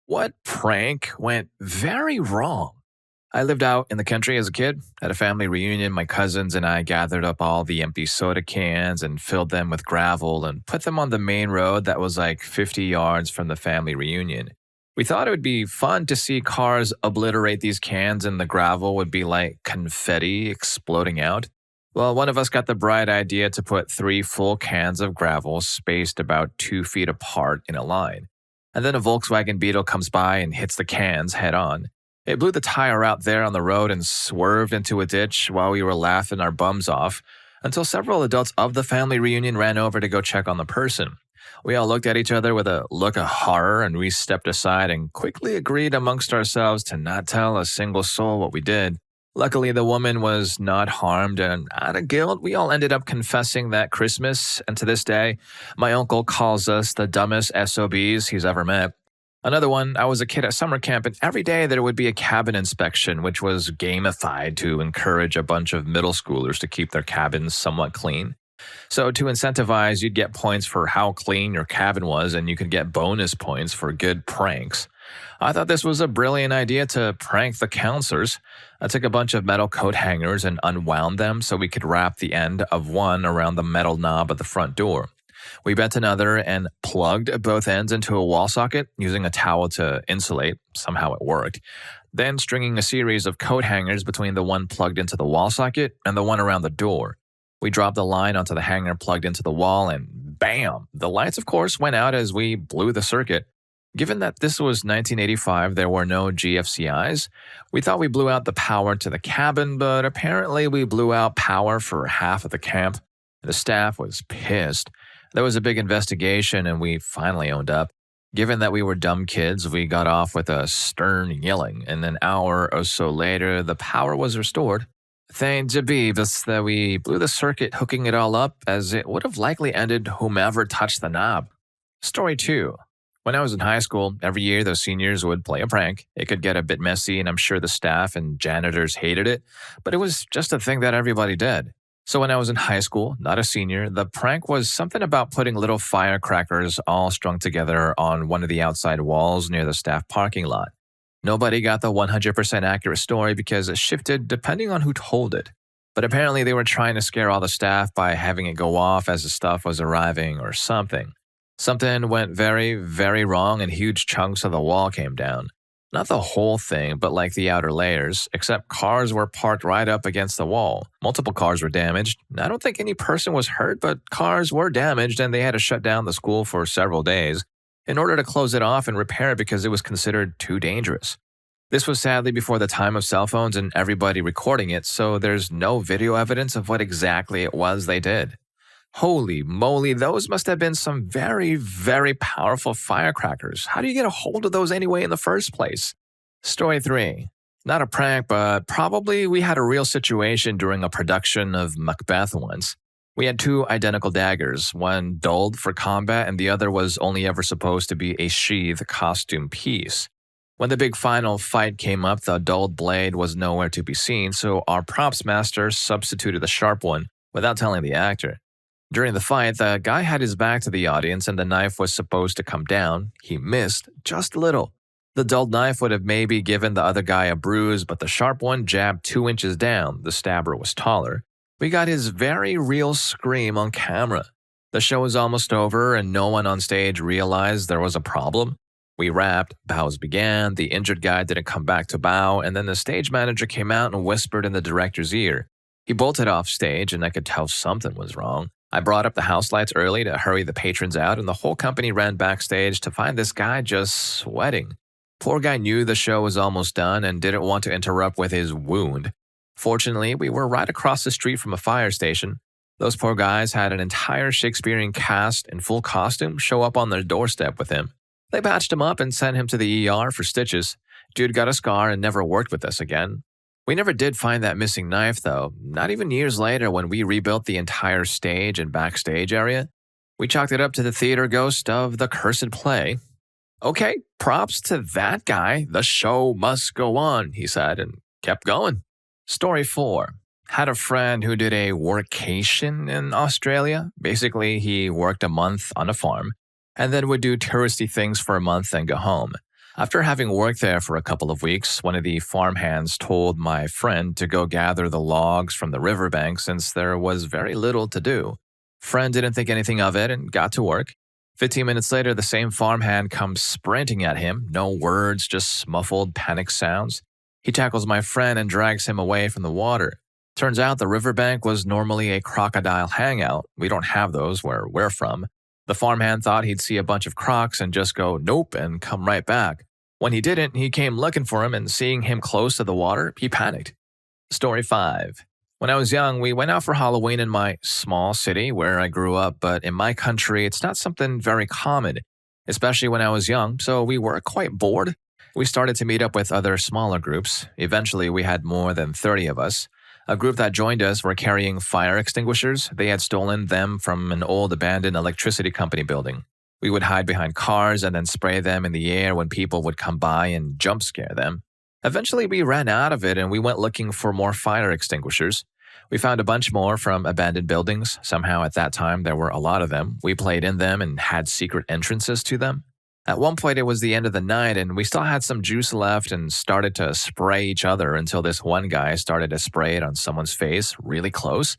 What prank went very wrong? I lived out in the country as a kid. At a family reunion, my cousins and I gathered up all the empty soda cans and filled them with gravel and put them on the main road that was like 50 yards from the family reunion. We thought it would be fun to see cars obliterate these cans and the gravel would be like confetti exploding out. Well, one of us got the bright idea to put three full cans of gravel spaced about 2 feet apart in a line. And then a Volkswagen Beetle comes by and hits the cans head on. It blew the tire out there on the road and swerved into a ditch while we were laughing our bums off until several adults of the family reunion ran over to go check on the person. We all looked at each other with a look of horror and we stepped aside and quickly agreed amongst ourselves to not tell a single soul what we did. Luckily, the woman was not harmed, and out of guilt, we all ended up confessing that Christmas, and to this day, my uncle calls us the dumbest SOBs he's ever met. Another one, I was a kid at summer camp, and every day there would be a cabin inspection, which was gamified to encourage a bunch of middle schoolers to keep their cabins somewhat clean. So to incentivize, you'd get points for how clean your cabin was, and you could get bonus points for good pranks. I thought this was a brilliant idea to prank the counselors. I took a bunch of metal coat hangers and unwound them so we could wrap the end of one around the metal knob of the front door. We bent another and plugged both ends into a wall socket using a towel to insulate. Somehow it worked. Then stringing a series of coat hangers between the one plugged into the wall socket and the one around the door. We dropped the line onto the hanger plugged into the wall and bam! The lights, of course, went out as we blew the circuit. Given that this was 1985, there were no GFCIs. We thought we blew out the power to the cabin, but apparently we blew out power for half of the camp. The staff was pissed. There was a big investigation and we finally owned up. Given that we were dumb kids, we got off with a stern yelling, and an hour or so later, the power was restored. Thank Jabibus that we blew the circuit hooking it all up, as it would have likely ended whomever touched the knob. Story 2. When I was in high school, every year the seniors would play a prank. It could get a bit messy, and I'm sure the staff and janitors hated it, but it was just a thing that everybody did. So when I was in high school, not a senior, the prank was something about putting little firecrackers all strung together on one of the outside walls near the staff parking lot. Nobody got the 100% accurate story because it shifted depending on who told it. But apparently they were trying to scare all the staff by having it go off as the stuff was arriving or something. Something went very, very wrong and huge chunks of the wall came down. Not the whole thing, but like the outer layers, except cars were parked right up against the wall. Multiple cars were damaged. I don't think any person was hurt, but cars were damaged and they had to shut down the school for several days in order to close it off and repair it because it was considered too dangerous. This was sadly before the time of cell phones and everybody recording it, so there's no video evidence of what exactly it was they did. Holy moly, those must have been some very, very powerful firecrackers. How do you get a hold of those anyway in the first place? Story 3. Not a prank, but probably we had a real situation during a production of Macbeth once. We had two identical daggers, one dulled for combat and the other was only ever supposed to be a sheath costume piece. When the big final fight came up, the dulled blade was nowhere to be seen, so our props master substituted the sharp one without telling the actor. During the fight, the guy had his back to the audience and the knife was supposed to come down. He missed just a little. The dulled knife would have maybe given the other guy a bruise, but the sharp one jabbed 2 inches down. The stabber was taller. We got his very real scream on camera. The show was almost over and no one on stage realized there was a problem. We wrapped, bows began, the injured guy didn't come back to bow, and then the stage manager came out and whispered in the director's ear. He bolted off stage and I could tell something was wrong. I brought up the house lights early to hurry the patrons out, and the whole company ran backstage to find this guy just sweating. Poor guy knew the show was almost done and didn't want to interrupt with his wound. Fortunately, we were right across the street from a fire station. Those poor guys had an entire Shakespearean cast in full costume show up on their doorstep with him. They patched him up and sent him to the ER for stitches. Dude got a scar and never worked with us again. We never did find that missing knife, though, not even years later when we rebuilt the entire stage and backstage area. We chalked it up to the theater ghost of the cursed play. Okay, props to that guy. The show must go on, he said, and kept going. Story 4. Had a friend who did a workation in Australia. Basically, he worked a month on a farm and then would do touristy things for a month and go home. After having worked there for a couple of weeks, one of the farmhands told my friend to go gather the logs from the riverbank since there was very little to do. Friend didn't think anything of it and got to work. 15 minutes later, the same farmhand comes sprinting at him, no words, just muffled panic sounds. He tackles my friend and drags him away from the water. Turns out the riverbank was normally a crocodile hangout. We don't have those where we're from. The farmhand thought he'd see a bunch of crocs and just go nope and come right back. When he didn't, he came looking for him, and seeing him close to the water, he panicked. Story 5. When I was young, we went out for Halloween in my small city where I grew up, but in my country, it's not something very common, especially when I was young, so we were quite bored. We started to meet up with other smaller groups. Eventually, we had more than 30 of us. A group that joined us were carrying fire extinguishers. They had stolen them from an old abandoned electricity company building. We would hide behind cars and then spray them in the air when people would come by and jump scare them. Eventually, we ran out of it and we went looking for more fire extinguishers. We found a bunch more from abandoned buildings. Somehow at that time, there were a lot of them. We played in them and had secret entrances to them. At one point, it was the end of the night, and we still had some juice left and started to spray each other until this one guy started to spray it on someone's face really close,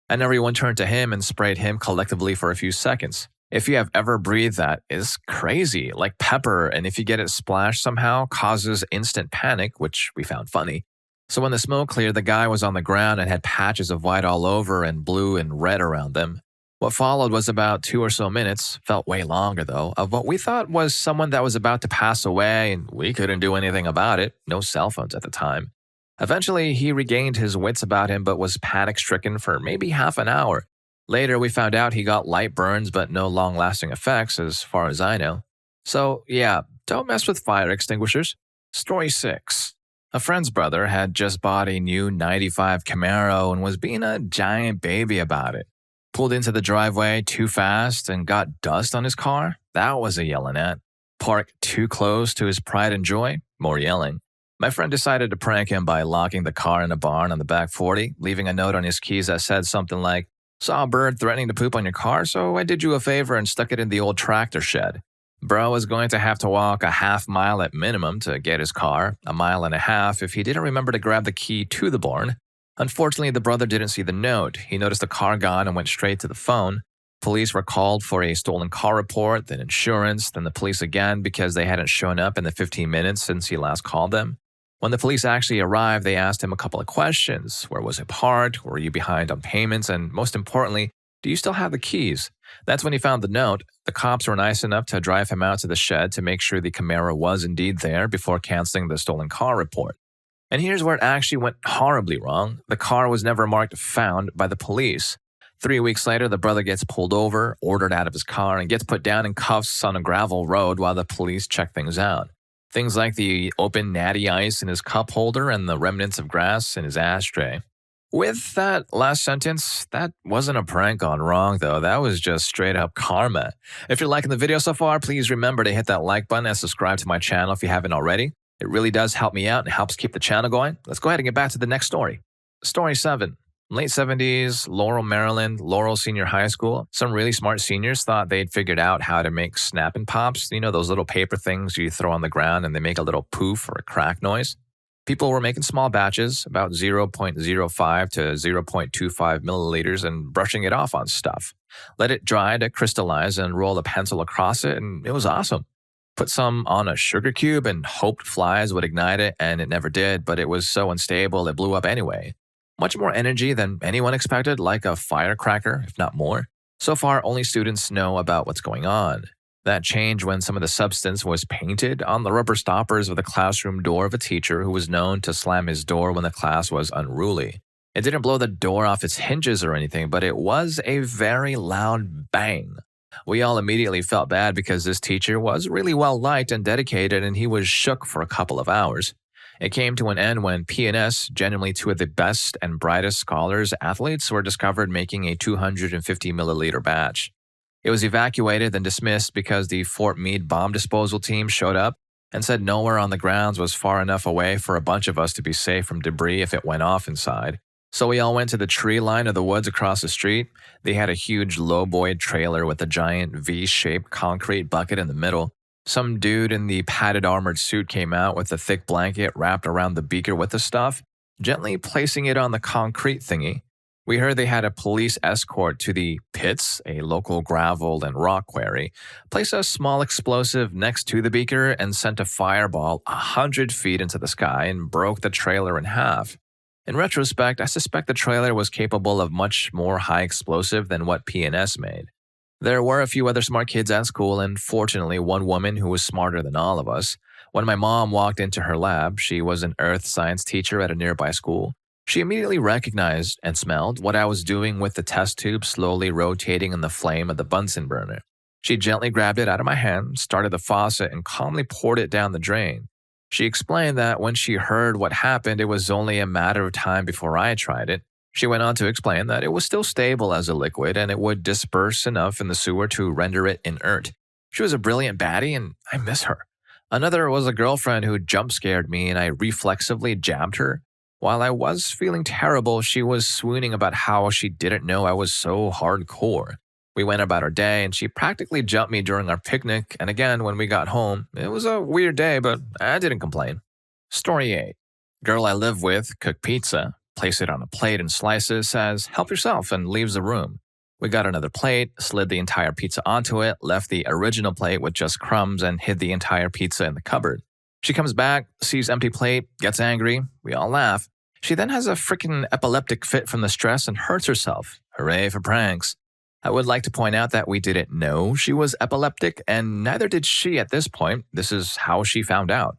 and everyone turned to him and sprayed him collectively for a few seconds. If you have ever breathed that, it's crazy, like pepper, and if you get it splashed somehow, causes instant panic, which we found funny. So when the smoke cleared, the guy was on the ground and had patches of white all over and blue and red around them. What followed was about 2 or so minutes, felt way longer though, of what we thought was someone that was about to pass away, and we couldn't do anything about it, no cell phones at the time. Eventually, he regained his wits about him but was panic-stricken for maybe half an hour. Later, we found out he got light burns but no long-lasting effects as far as I know. So yeah, don't mess with fire extinguishers. Story 6. A friend's brother had just bought a new 95 Camaro and was being a giant baby about it. Pulled into the driveway too fast and got dust on his car? That was a yelling at. Parked too close to his pride and joy? More yelling. My friend decided to prank him by locking the car in a barn on the back 40, leaving a note on his keys that said something like, "Saw a bird threatening to poop on your car, so I did you a favor and stuck it in the old tractor shed." Bro was going to have to walk a half mile at minimum to get his car, a mile and a half if he didn't remember to grab the key to the barn. Unfortunately, the brother didn't see the note. He noticed the car gone and went straight to the phone. Police were called for a stolen car report, then insurance, then the police again because they hadn't shown up in the 15 minutes since he last called them. When the police actually arrived, they asked him a couple of questions. Where was it parked? Were you behind on payments? And most importantly, do you still have the keys? That's when he found the note. The cops were nice enough to drive him out to the shed to make sure the Camaro was indeed there before canceling the stolen car report. And here's where it actually went horribly wrong. The car was never marked found by the police. 3 weeks later, the brother gets pulled over, ordered out of his car, and gets put down in cuffs on a gravel road while the police check things out. Things like the open natty ice in his cup holder and the remnants of grass in his ashtray. With that last sentence, that wasn't a prank gone wrong though, that was just straight up karma. If you're liking the video so far, please remember to hit that like button and subscribe to my channel if you haven't already. It really does help me out and helps keep the channel going. Let's go ahead and get back to the next story. Story 7. Late 70s, Laurel, Maryland, Laurel Senior High School. Some really smart seniors thought they'd figured out how to make Snap-and Pops. You know, those little paper things you throw on the ground and they make a little poof or a crack noise. People were making small batches, about 0.05 to 0.25 milliliters, and brushing it off on stuff. Let it dry to crystallize and roll a pencil across it, and it was awesome. Put some on a sugar cube and hoped flies would ignite it, and it never did, but it was so unstable it blew up anyway. Much more energy than anyone expected, like a firecracker, if not more. So far, only students know about what's going on. That changed when some of the substance was painted on the rubber stoppers of the classroom door of a teacher who was known to slam his door when the class was unruly. It didn't blow the door off its hinges or anything, but it was a very loud bang. We all immediately felt bad because this teacher was really well liked and dedicated, and he was shook for a couple of hours. It came to an end when P&S, genuinely two of the best and brightest scholars athletes, were discovered making a 250 milliliter batch. It was evacuated and dismissed because the Fort Meade bomb disposal team showed up and said nowhere on the grounds was far enough away for a bunch of us to be safe from debris if it went off inside. So we all went to the tree line of the woods across the street. They had a huge lowboy trailer with a giant V-shaped concrete bucket in the middle. Some dude in the padded armored suit came out with a thick blanket wrapped around the beaker with the stuff, gently placing it on the concrete thingy. We heard they had a police escort to the pits, a local gravel and rock quarry, place a small explosive next to the beaker, and sent a fireball 100 feet into the sky and broke the trailer in half. In retrospect, I suspect the trailer was capable of much more high explosive than what P&S made. There were a few other smart kids at school, and fortunately, one woman who was smarter than all of us. When my mom walked into her lab, she was an earth science teacher at a nearby school. She immediately recognized and smelled what I was doing with the test tube slowly rotating in the flame of the Bunsen burner. She gently grabbed it out of my hand, started the faucet, and calmly poured it down the drain. She explained that when she heard what happened, it was only a matter of time before I tried it. She went on to explain that it was still stable as a liquid and it would disperse enough in the sewer to render it inert. She was a brilliant baddie and I miss her. Another was a girlfriend who jump scared me and I reflexively jabbed her. While I was feeling terrible, she was swooning about how she didn't know I was so hardcore. We went about our day and she practically jumped me during our picnic, and again when we got home. It was a weird day, but I didn't complain. Story 8. Girl I live with cooked pizza, place it on a plate and slices, says, "Help yourself," and leaves the room. We got another plate, slid the entire pizza onto it, left the original plate with just crumbs, and hid the entire pizza in the cupboard. She comes back, sees empty plate, gets angry. We all laugh. She then has a freaking epileptic fit from the stress and hurts herself. Hooray for pranks. I would like to point out that we didn't know she was epileptic, and neither did she at this point. This is how she found out.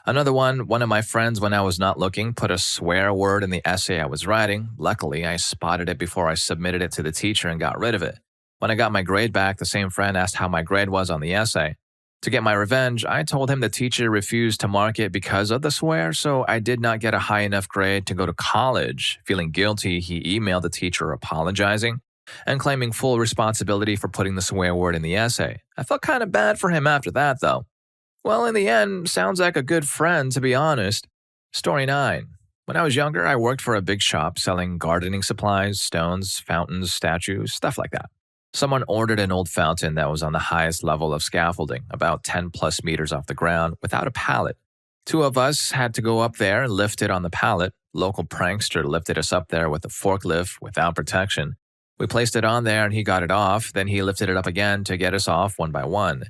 Another one of my friends, when I was not looking, put a swear word in the essay I was writing. Luckily, I spotted it before I submitted it to the teacher and got rid of it. When I got my grade back, the same friend asked how my grade was on the essay. To get my revenge, I told him the teacher refused to mark it because of the swear, so I did not get a high enough grade to go to college. Feeling guilty, he emailed the teacher apologizing and claiming full responsibility for putting the swear word in the essay. I felt kind of bad for him after that, though. Well, in the end, sounds like a good friend, to be honest. Story 9. When I was younger, I worked for a big shop selling gardening supplies, stones, fountains, statues, stuff like that. Someone ordered an old fountain that was on the highest level of scaffolding, about 10 plus meters off the ground, without a pallet. Two of us had to go up there and lift it on the pallet. Local prankster lifted us up there with a forklift without protection. We placed it on there and he got it off, then he lifted it up again to get us off one by one.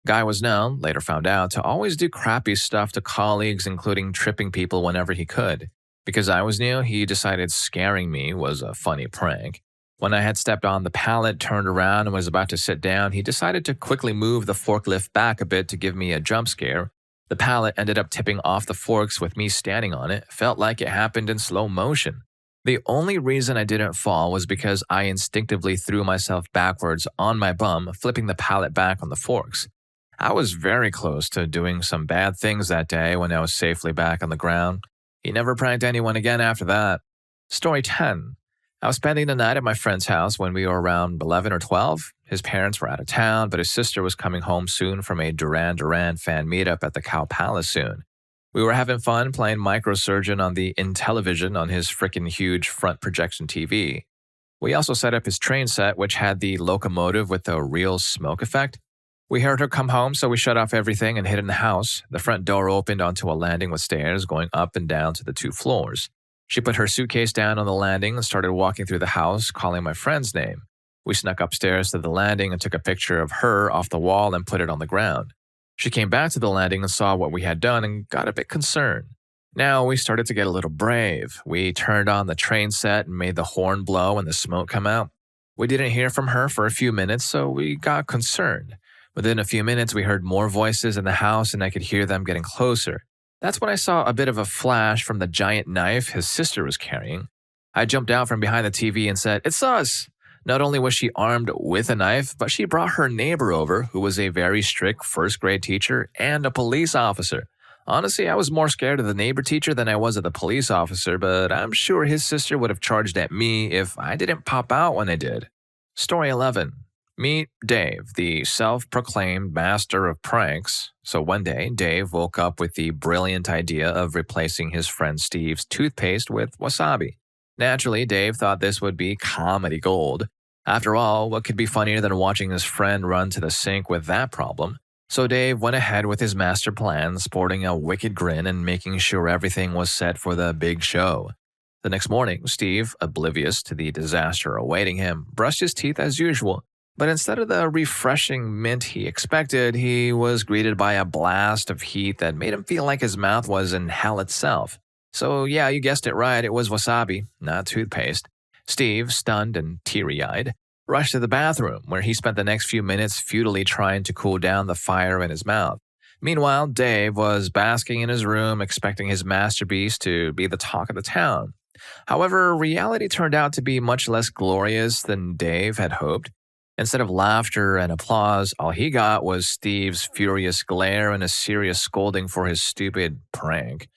Guy was known, later found out, to always do crappy stuff to colleagues, including tripping people whenever he could. Because I was new, he decided scaring me was a funny prank. When I had stepped on the pallet, turned around, and was about to sit down, he decided to quickly move the forklift back a bit to give me a jump scare. The pallet ended up tipping off the forks with me standing on it. Felt like it happened in slow motion. The only reason I didn't fall was because I instinctively threw myself backwards on my bum, flipping the pallet back on the forks. I was very close to doing some bad things that day when I was safely back on the ground. He never pranked anyone again after that. Story 10. I was spending the night at my friend's house when we were around 11 or 12. His parents were out of town, but his sister was coming home soon from a Duran Duran fan meetup at the Cow Palace soon. We were having fun playing microsurgeon on the Intellivision on his frickin' huge front projection TV. We also set up his train set, which had the locomotive with the real smoke effect. We heard her come home, so we shut off everything and hid in the house. The front door opened onto a landing with stairs going up and down to the 2 floors. She put her suitcase down on the landing and started walking through the house, calling my friend's name. We snuck upstairs to the landing and took a picture of her off the wall and put it on the ground. She came back to the landing and saw what we had done and got a bit concerned. Now we started to get a little brave. We turned on the train set and made the horn blow and the smoke come out. We didn't hear from her for a few minutes, so we got concerned. Within a few minutes, we heard more voices in the house and I could hear them getting closer. That's when I saw a bit of a flash from the giant knife his sister was carrying. I jumped out from behind the TV and said, "It's us!" Not only was she armed with a knife, but she brought her neighbor over, who was a very strict first-grade teacher and a police officer. Honestly, I was more scared of the neighbor teacher than I was of the police officer, but I'm sure his sister would have charged at me if I didn't pop out when I did. Story 11. Meet Dave, the self-proclaimed master of pranks. So one day, Dave woke up with the brilliant idea of replacing his friend Steve's toothpaste with wasabi. Naturally, Dave thought this would be comedy gold. After all, what could be funnier than watching his friend run to the sink with that problem? So Dave went ahead with his master plan, sporting a wicked grin and making sure everything was set for the big show. The next morning, Steve, oblivious to the disaster awaiting him, brushed his teeth as usual. But instead of the refreshing mint he expected, he was greeted by a blast of heat that made him feel like his mouth was in hell itself. So, yeah, you guessed it right, it was wasabi, not toothpaste. Steve, stunned and teary eyed, rushed to the bathroom, where he spent the next few minutes futilely trying to cool down the fire in his mouth. Meanwhile, Dave was basking in his room, expecting his masterpiece to be the talk of the town. However, reality turned out to be much less glorious than Dave had hoped. Instead of laughter and applause, all he got was Steve's furious glare and a serious scolding for his stupid prank.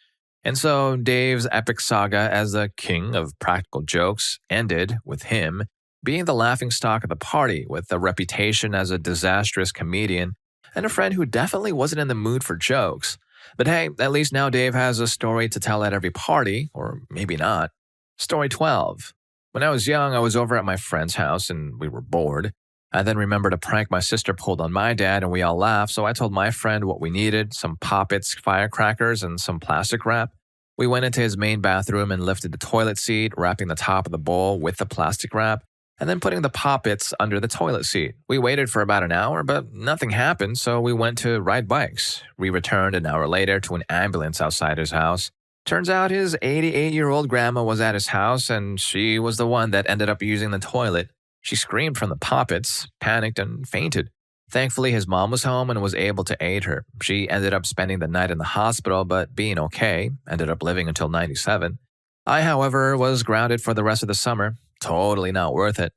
And so Dave's epic saga as the king of practical jokes ended with him being the laughingstock of the party, with a reputation as a disastrous comedian and a friend who definitely wasn't in the mood for jokes. But hey, at least now Dave has a story to tell at every party, or maybe not. Story 12. When I was young, I was over at my friend's house and we were bored. I then remembered a prank my sister pulled on my dad and we all laughed, so I told my friend what we needed: some Poppets firecrackers and some plastic wrap. We went into his main bathroom and lifted the toilet seat, wrapping the top of the bowl with the plastic wrap, and then putting the Poppets under the toilet seat. We waited for about an hour, but nothing happened, so we went to ride bikes. We returned an hour later to an ambulance outside his house. Turns out his 88-year-old grandma was at his house, and she was the one that ended up using the toilet. She screamed from the Poppets, panicked, and fainted. Thankfully, his mom was home and was able to aid her. She ended up spending the night in the hospital, but being okay, ended up living until 97. I, however, was grounded for the rest of the summer. Totally not worth it.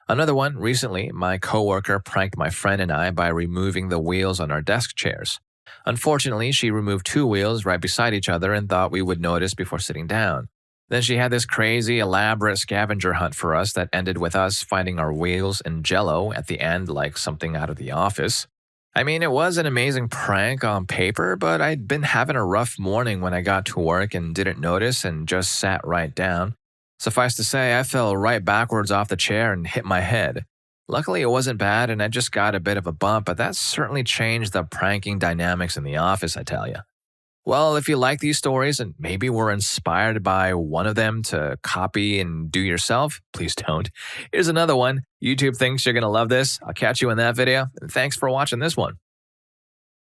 Another one, recently, my coworker pranked my friend and I by removing the wheels on our desk chairs. Unfortunately, she removed two wheels right beside each other and thought we would notice before sitting down. Then she had this crazy, elaborate scavenger hunt for us that ended with us finding our wheels in Jell-O at the end like something out of The Office. I mean, it was an amazing prank on paper, but I'd been having a rough morning when I got to work and didn't notice and just sat right down. Suffice to say, I fell right backwards off the chair and hit my head. Luckily, it wasn't bad and I just got a bit of a bump, but that certainly changed the pranking dynamics in the office, I tell you. Well, if you like these stories and maybe were inspired by one of them to copy and do yourself, please don't. Here's another one. YouTube thinks you're going to love this. I'll catch you in that video. And thanks for watching this one.